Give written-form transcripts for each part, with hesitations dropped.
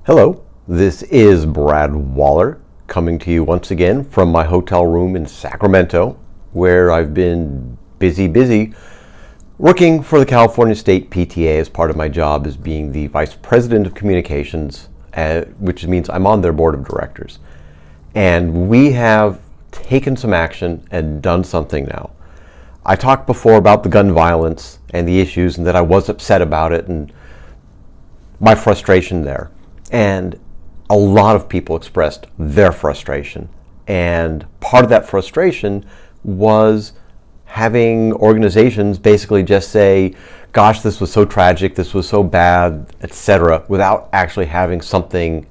Hello, this is Brad Waller coming to you once again from my hotel room in Sacramento, where I've been busy working for the California State PTA as part of my job as being the Vice President of Communications, which means I'm on their board of directors. And we have taken some action and done something now. I talked before about the gun violence and the issues and that I was upset about it and my frustration there. And a lot of people expressed their frustration. And part of that frustration was having organizations basically just say, gosh, this was so tragic, this was so bad, etc., without actually having something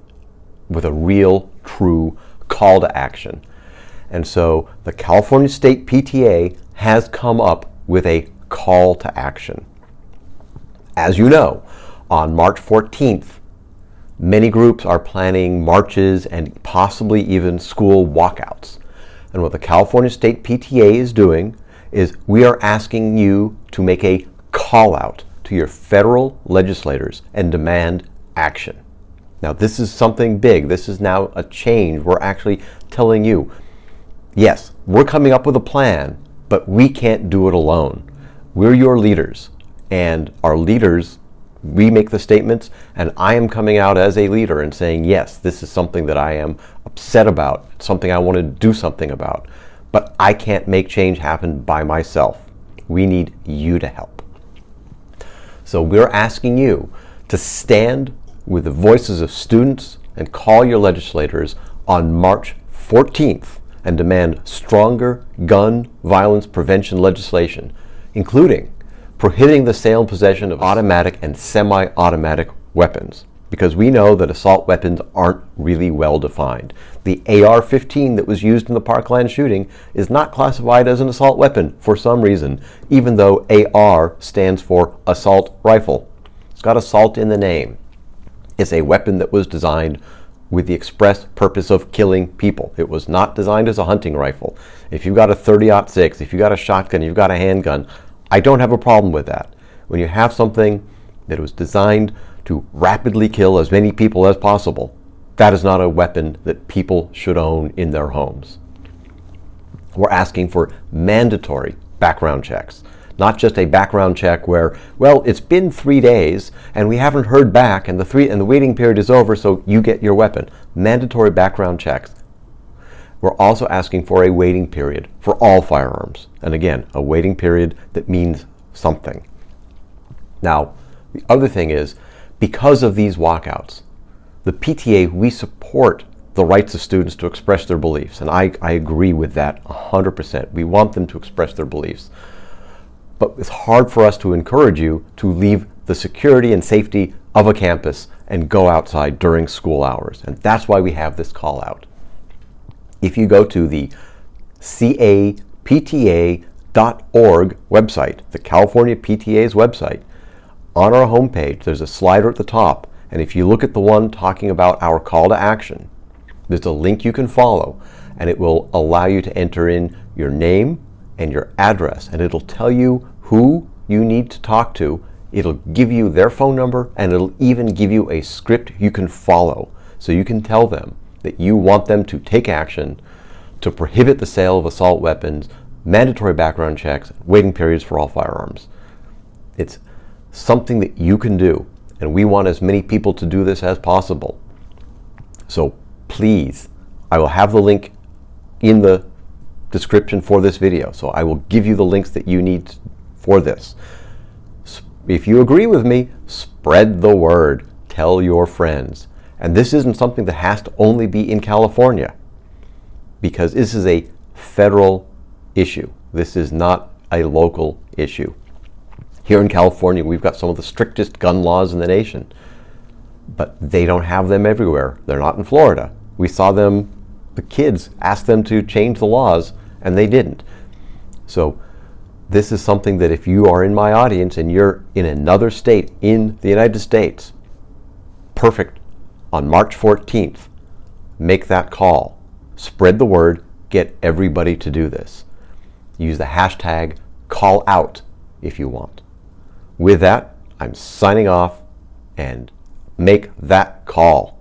with a real, true call to action. And so the California State PTA has come up with a call to action. As you know, on March 14th, many groups are planning marches and possibly even school walkouts. And what the California State PTA is doing is we are asking you to make a call out to your federal legislators and demand action. Now, this is something big. This is now a change. We're actually telling you, yes, we're coming up with a plan, but we can't do it alone. We're your leaders, and our leaders, we make the statements, and I am coming out as a leader and saying, yes, this is something that I am upset about, something I want to do something about, but I can't make change happen by myself. We need you to help. So we're asking you to stand with the voices of students and call your legislators on March 14th and demand stronger gun violence prevention legislation, including prohibiting the sale and possession of automatic and semi-automatic weapons, because we know that assault weapons aren't really well defined. The AR-15 that was used in the Parkland shooting is not classified as an assault weapon for some reason, even though AR stands for assault rifle. It's got assault in the name. It's a weapon that was designed with the express purpose of killing people. It was not designed as a hunting rifle. If you've got a 30-06, if you've got a shotgun, you've got a handgun, I don't have a problem with that. When you have something that was designed to rapidly kill as many people as possible, that is not a weapon that people should own in their homes. We're asking for mandatory background checks, not just a background check where, well, it's been 3 days and we haven't heard back and the waiting period is over, so you get your weapon. Mandatory background checks. We're also asking for a waiting period for all firearms. And again, a waiting period that means something. Now, the other thing is, because of these walkouts, the PTA, we support the rights of students to express their beliefs. And I agree with that 100%. We want them to express their beliefs. But it's hard for us to encourage you to leave the security and safety of a campus and go outside during school hours. And that's why we have this call out. If you go to the capta.org website, the California PTA's website, on our homepage, there's a slider at the top. And if you look at the one talking about our call to action, there's a link you can follow, and it will allow you to enter in your name and your address, and it'll tell you who you need to talk to. It'll give you their phone number, and it'll even give you a script you can follow, so you can tell them that you want them to take action to prohibit the sale of assault weapons, mandatory background checks, waiting periods for all firearms. It's something that you can do, and we want as many people to do this as possible. So please, I will have the link in the description for this video, so I will give you the links that you need for this. If you agree with me, spread the word, tell your friends. And this isn't something that has to only be in California, because this is a federal issue. This is not a local issue. Here in California, we've got some of the strictest gun laws in the nation, but they don't have them everywhere. They're not in Florida. We saw them, the kids asked them to change the laws, and they didn't. So this is something that if you are in my audience and you're in another state in the United States, perfect. On March 14th, make that call. Spread the word. Get everybody to do this. Use the hashtag #CallOut if you want. With that, I'm signing off, and make that call.